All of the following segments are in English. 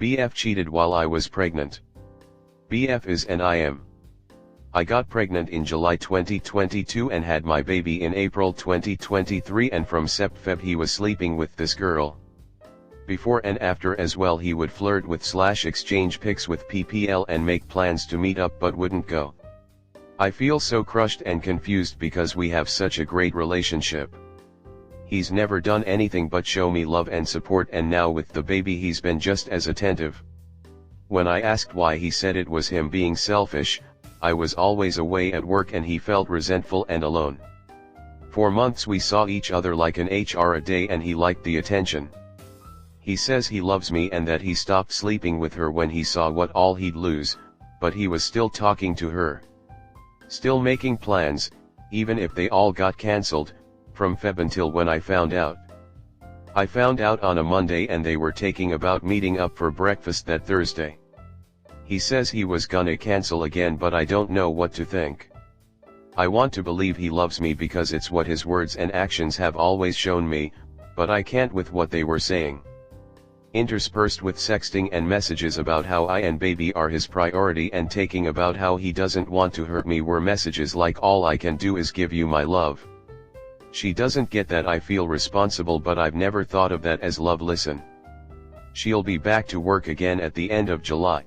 BF cheated while I was pregnant. BF is and I am. I got pregnant in July 2022 and had my baby in April 2023, and from Feb he was sleeping with this girl. Before and after as well he would flirt with / exchange pics with PPL and make plans to meet up but wouldn't go. I feel so crushed and confused because we have such a great relationship. He's never done anything but show me love and support, and now with the baby he's been just as attentive. When I asked why, he said it was him being selfish. I was always away at work and he felt resentful and alone. For months we saw each other like an HR a day and he liked the attention. He says he loves me and that he stopped sleeping with her when he saw what all he'd lose, but he was still talking to her. Still making plans, even if they all got cancelled, from Feb until when I found out. I found out on a Monday and they were taking about meeting up for breakfast that Thursday. He says he was gonna cancel again, but I don't know what to think. I want to believe he loves me because it's what his words and actions have always shown me, but I can't with what they were saying. Interspersed with sexting and messages about how I and baby are his priority and taking about how he doesn't want to hurt me were messages like all I can do is give you my love. She doesn't get that I feel responsible, but I've never thought of that as love. Listen. She'll be back to work again at the end of July.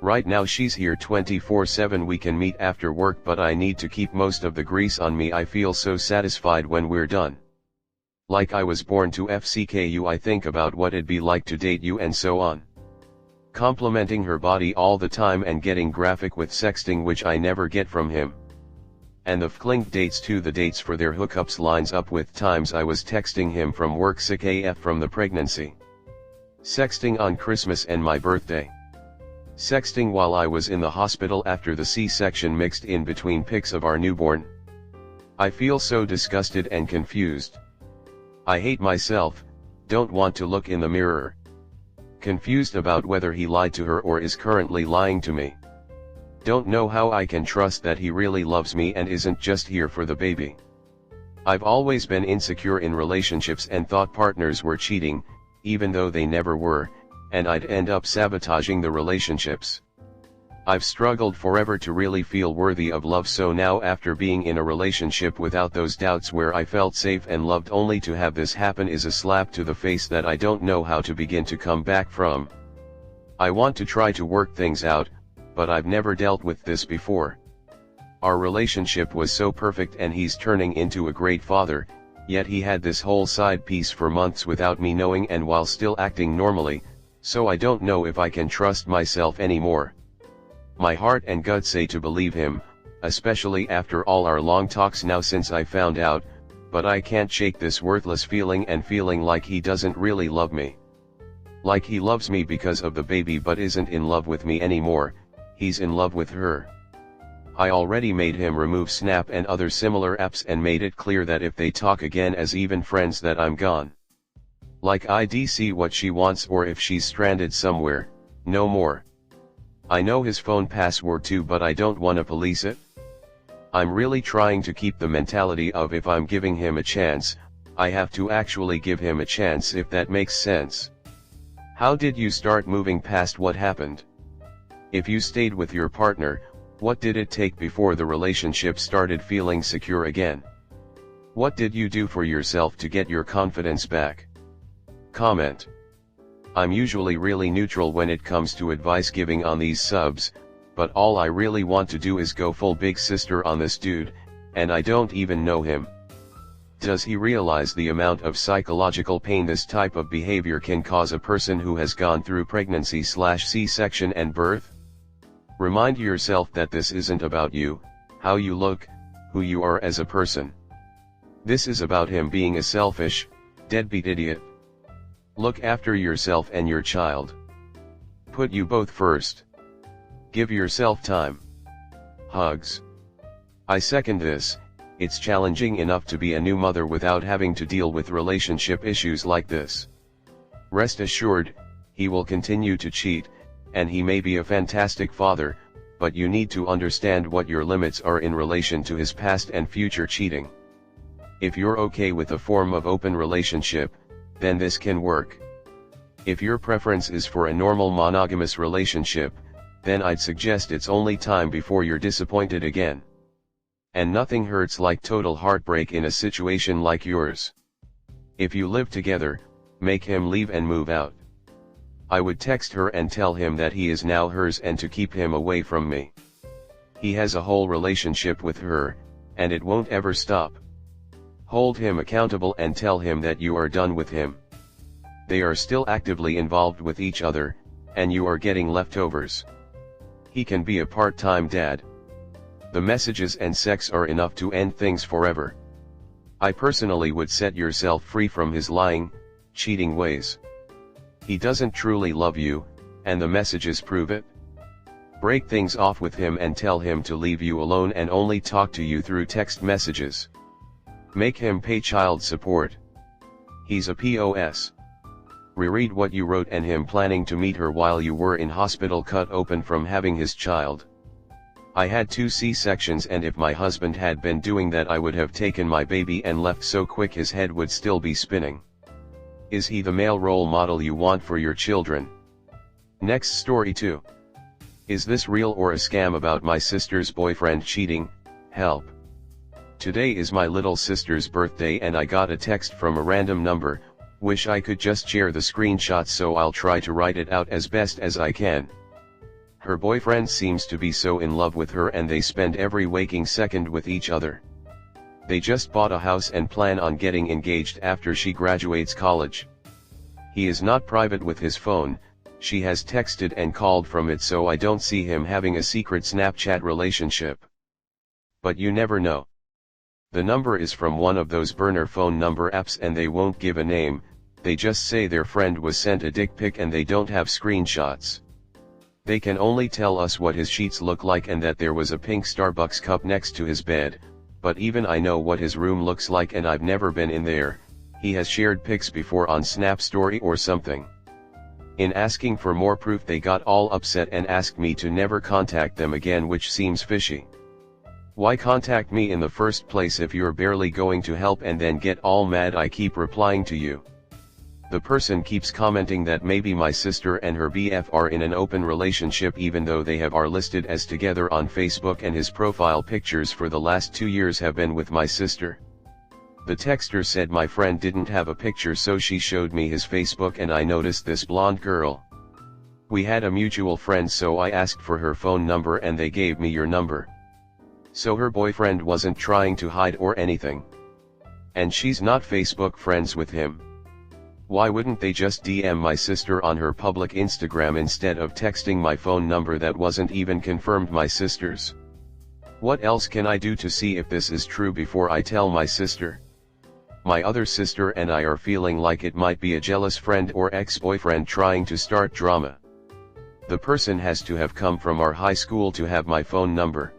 Right now she's here 24/7. We can meet after work, but I need to keep most of the grease on me. I feel so satisfied when we're done. Like I was born to FCKU. I think about what it'd be like to date you and so on. Complimenting her body all the time and getting graphic with sexting, which I never get from him. And the fklink dates too. The dates for their hookups lines up with times I was texting him from work sick AF from the pregnancy. Sexting on Christmas and my birthday. Sexting while I was in the hospital after the C-section, mixed in between pics of our newborn. I feel so disgusted and confused. I hate myself, don't want to look in the mirror. Confused about whether he lied to her or is currently lying to me. Don't know how I can trust that he really loves me and isn't just here for the baby. I've always been insecure in relationships and thought partners were cheating, even though they never were, and I'd end up sabotaging the relationships. I've struggled forever to really feel worthy of love, so now after being in a relationship without those doubts where I felt safe and loved, only to have this happen is a slap to the face that I don't know how to begin to come back from. I want to try to work things out, but I've never dealt with this before. Our relationship was so perfect and he's turning into a great father, yet he had this whole side piece for months without me knowing and while still acting normally, so I don't know if I can trust myself anymore. My heart and gut say to believe him, especially after all our long talks now since I found out, but I can't shake this worthless feeling and feeling like he doesn't really love me. Like he loves me because of the baby but isn't in love with me anymore, he's in love with her. I already made him remove Snap and other similar apps and made it clear that if they talk again as even friends that I'm gone. Like I'd see what she wants, or if she's stranded somewhere, no more. I know his phone password too, but I don't wanna police it. I'm really trying to keep the mentality of if I'm giving him a chance, I have to actually give him a chance, if that makes sense. How did you start moving past what happened? If you stayed with your partner, what did it take before the relationship started feeling secure again? What did you do for yourself to get your confidence back? Comment. I'm usually really neutral when it comes to advice giving on these subs, but all I really want to do is go full big sister on this dude, and I don't even know him. Does he realize the amount of psychological pain this type of behavior can cause a person who has gone through pregnancy / C-section and birth? Remind yourself that this isn't about you, how you look, who you are as a person. This is about him being a selfish, deadbeat idiot. Look after yourself and your child. Put you both first. Give yourself time. Hugs. I second this. It's challenging enough to be a new mother without having to deal with relationship issues like this. Rest assured, he will continue to cheat, and he may be a fantastic father, but you need to understand what your limits are in relation to his past and future cheating. If you're okay with a form of open relationship, then this can work. If your preference is for a normal monogamous relationship, then I'd suggest it's only time before you're disappointed again. And nothing hurts like total heartbreak in a situation like yours. If you live together, make him leave and move out. I would text her and tell him that he is now hers and to keep him away from me. He has a whole relationship with her, and it won't ever stop. Hold him accountable and tell him that you are done with him. They are still actively involved with each other, and you are getting leftovers. He can be a part-time dad. The messages and sex are enough to end things forever. I personally would set yourself free from his lying, cheating ways. He doesn't truly love you, and the messages prove it. Break things off with him and tell him to leave you alone and only talk to you through text messages. Make him pay child support. He's a POS. Reread what you wrote and him planning to meet her while you were in hospital cut open from having his child. I had 2 C-sections and if my husband had been doing that I would have taken my baby and left so quick his head would still be spinning. Is he the male role model you want for your children? Next story 2. Is this real or a scam about my sister's boyfriend cheating? Help. Today is my little sister's birthday and I got a text from a random number. Wish I could just share the screenshot so I'll try to write it out as best as I can. Her boyfriend seems to be so in love with her and they spend every waking second with each other. They just bought a house and plan on getting engaged after she graduates college. He is not private with his phone, she has texted and called from it so I don't see him having a secret Snapchat relationship. But you never know. The number is from one of those burner phone number apps and they won't give a name, they just say their friend was sent a dick pic and they don't have screenshots. They can only tell us what his sheets look like and that there was a pink Starbucks cup next to his bed, but even I know what his room looks like and I've never been in there. He has shared pics before on Snap Story or something. In asking for more proof they got all upset and asked me to never contact them again, which seems fishy. Why contact me in the first place if you're barely going to help and then get all mad I keep replying to you? The person keeps commenting that maybe my sister and her BF are in an open relationship even though they are listed as together on Facebook and his profile pictures for the last 2 years have been with my sister. The texter said my friend didn't have a picture so she showed me his Facebook and I noticed this blonde girl. We had a mutual friend so I asked for her phone number and they gave me your number. So her boyfriend wasn't trying to hide or anything. And she's not Facebook friends with him. Why wouldn't they just DM my sister on her public Instagram instead of texting my phone number that wasn't even confirmed my sister's? What else can I do to see if this is true before I tell my sister? My other sister and I are feeling like it might be a jealous friend or ex-boyfriend trying to start drama. The person has to have come from our high school to have my phone number.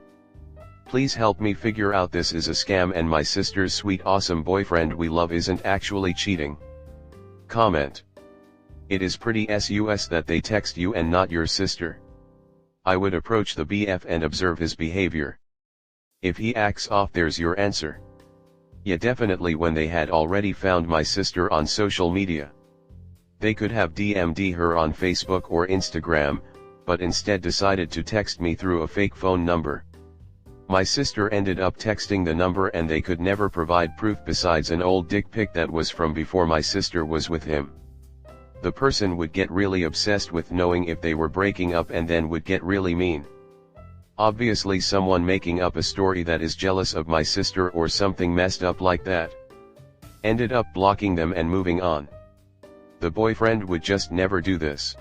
Please help me figure out this is a scam and my sister's sweet awesome boyfriend we love isn't actually cheating. Comment. It is pretty sus that they text you and not your sister. I would approach the BF and observe his behavior. If he acts off, there's your answer. Yeah, definitely when they had already found my sister on social media. They could have DM'd her on Facebook or Instagram, but instead decided to text me through a fake phone number. My sister ended up texting the number and they could never provide proof besides an old dick pic that was from before my sister was with him. The person would get really obsessed with knowing if they were breaking up and then would get really mean. Obviously someone making up a story that is jealous of my sister or something messed up like that. Ended up blocking them and moving on. The boyfriend would just never do this.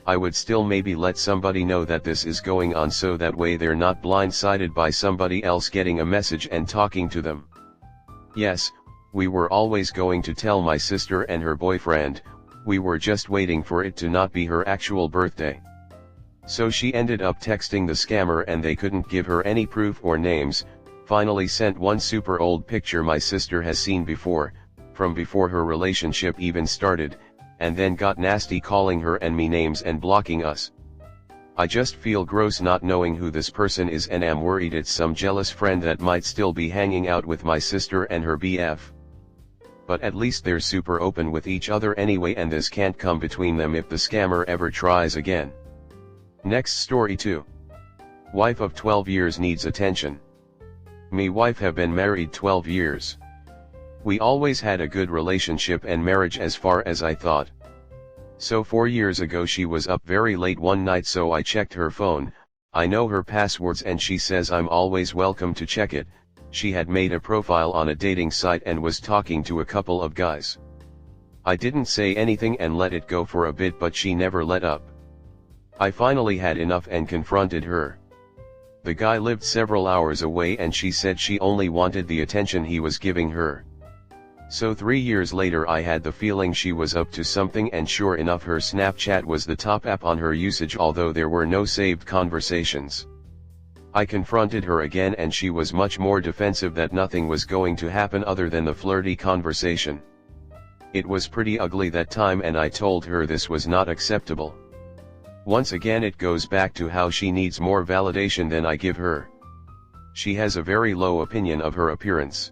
I would still maybe let somebody know that this is going on so that way they're not blindsided by somebody else getting a message and talking to them. Yes, we were always going to tell my sister and her boyfriend, we were just waiting for it to not be her actual birthday. So she ended up texting the scammer and they couldn't give her any proof or names, finally sent one super old picture my sister has seen before, from before her relationship even started, and then got nasty calling her and me names and blocking us. I just feel gross not knowing who this person is and am worried it's some jealous friend that might still be hanging out with my sister and her BF. But at least they're super open with each other anyway, and this can't come between them if the scammer ever tries again. Next story 2. Wife of 12 years needs attention. Me wife have been married 12 years. We always had a good relationship and marriage as far as I thought. So 4 years ago she was up very late one night, so I checked her phone. I know her passwords and she says I'm always welcome to check it. She had made a profile on a dating site and was talking to a couple of guys. I didn't say anything and let it go for a bit, but she never let up. I finally had enough and confronted her. The guy lived several hours away and she said she only wanted the attention he was giving her. So 3 years later I had the feeling she was up to something, and sure enough her Snapchat was the top app on her usage, although there were no saved conversations. I confronted her again and she was much more defensive that nothing was going to happen other than the flirty conversation. It was pretty ugly that time and I told her this was not acceptable. Once again it goes back to how she needs more validation than I give her. She has a very low opinion of her appearance.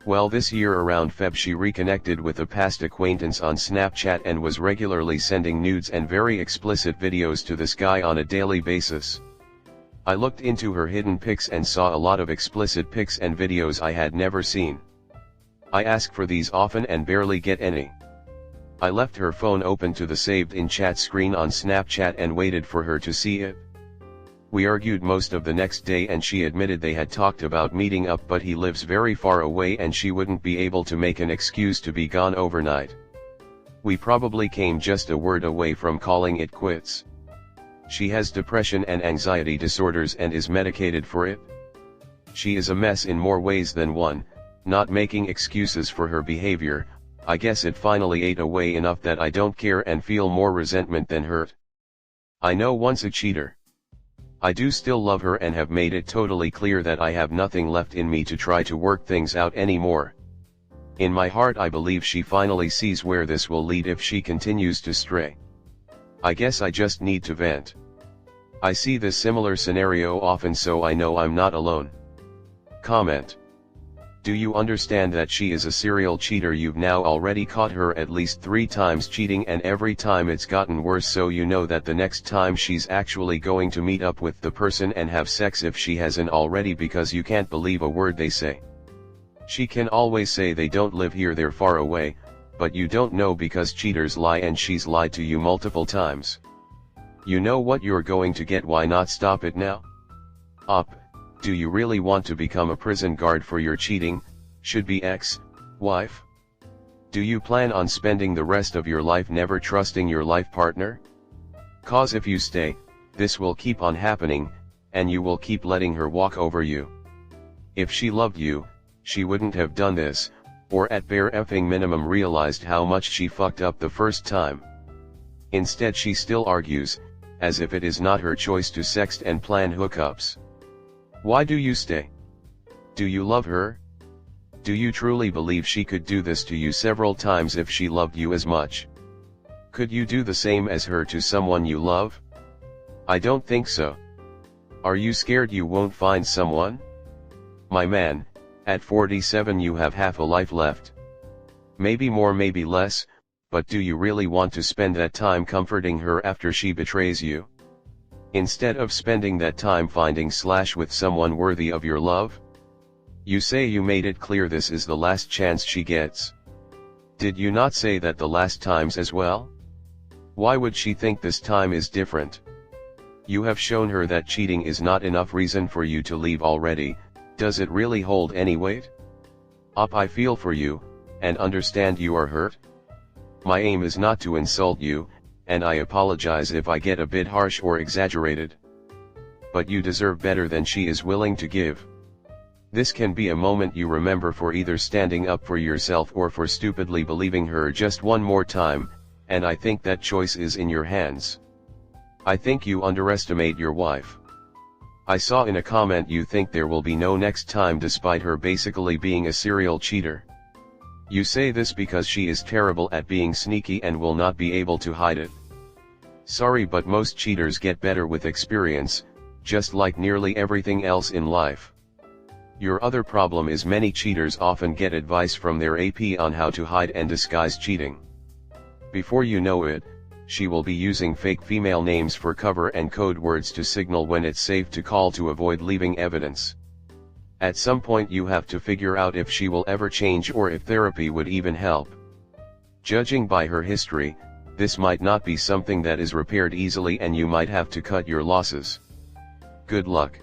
Well, this year around Feb she reconnected with a past acquaintance on Snapchat and was regularly sending nudes and very explicit videos to this guy on a daily basis. I looked into her hidden pics and saw a lot of explicit pics and videos I had never seen. I ask for these often and barely get any. I left her phone open to the saved in chat screen on Snapchat and waited for her to see it. We argued most of the next day and she admitted they had talked about meeting up, but he lives very far away and she wouldn't be able to make an excuse to be gone overnight. We probably came just a word away from calling it quits. She has depression and anxiety disorders and is medicated for it. She is a mess in more ways than one, not making excuses for her behavior. I guess it finally ate away enough that I don't care and feel more resentment than hurt. I know once a cheater. I do still love her and have made it totally clear that I have nothing left in me to try to work things out anymore. In my heart I believe she finally sees where this will lead if she continues to stray. I guess I just need to vent. I see this similar scenario often, so I know I'm not alone. Comment. Do you understand that she is a serial cheater? You've now already caught her at least 3 times cheating and every time it's gotten worse, so you know that the next time she's actually going to meet up with the person and have sex, if she hasn't already, because you can't believe a word they say. She can always say they don't live here, they're far away, but you don't know because cheaters lie and she's lied to you multiple times. You know what you're going to get, why not stop it now? Up. Do you really want to become a prison guard for your cheating, should-be ex-wife? Do you plan on spending the rest of your life never trusting your life partner? Cause if you stay, this will keep on happening, and you will keep letting her walk over you. If she loved you, she wouldn't have done this, or at bare effing minimum realized how much she fucked up the first time. Instead she still argues, as if it is not her choice to sext and plan hookups. Why do you stay? Do you love her? Do you truly believe she could do this to you several times if she loved you as much? Could you do the same as her to someone you love? I don't think so. Are you scared you won't find someone? My man, at 47 you have half a life left. Maybe more, maybe less, but do you really want to spend that time comforting her after she betrays you? Instead of spending that time finding / with someone worthy of your love? You say you made it clear this is the last chance she gets. Did you not say that the last times as well? Why would she think this time is different? You have shown her that cheating is not enough reason for you to leave already. Does it really hold any weight? I feel for you, and understand you are hurt. My aim is not to insult you, and I apologize if I get a bit harsh or exaggerated. But you deserve better than she is willing to give. This can be a moment you remember for either standing up for yourself or for stupidly believing her just one more time, and I think that choice is in your hands. I think you underestimate your wife. I saw in a comment you think there will be no next time despite her basically being a serial cheater. You say this because she is terrible at being sneaky and will not be able to hide it. Sorry, but most cheaters get better with experience, just like nearly everything else in life. Your other problem is many cheaters often get advice from their AP on how to hide and disguise cheating. Before you know it, she will be using fake female names for cover and code words to signal when it's safe to call to avoid leaving evidence. At some point you have to figure out if she will ever change or if therapy would even help. Judging by her history, this might not be something that is repaired easily and you might have to cut your losses. Good luck.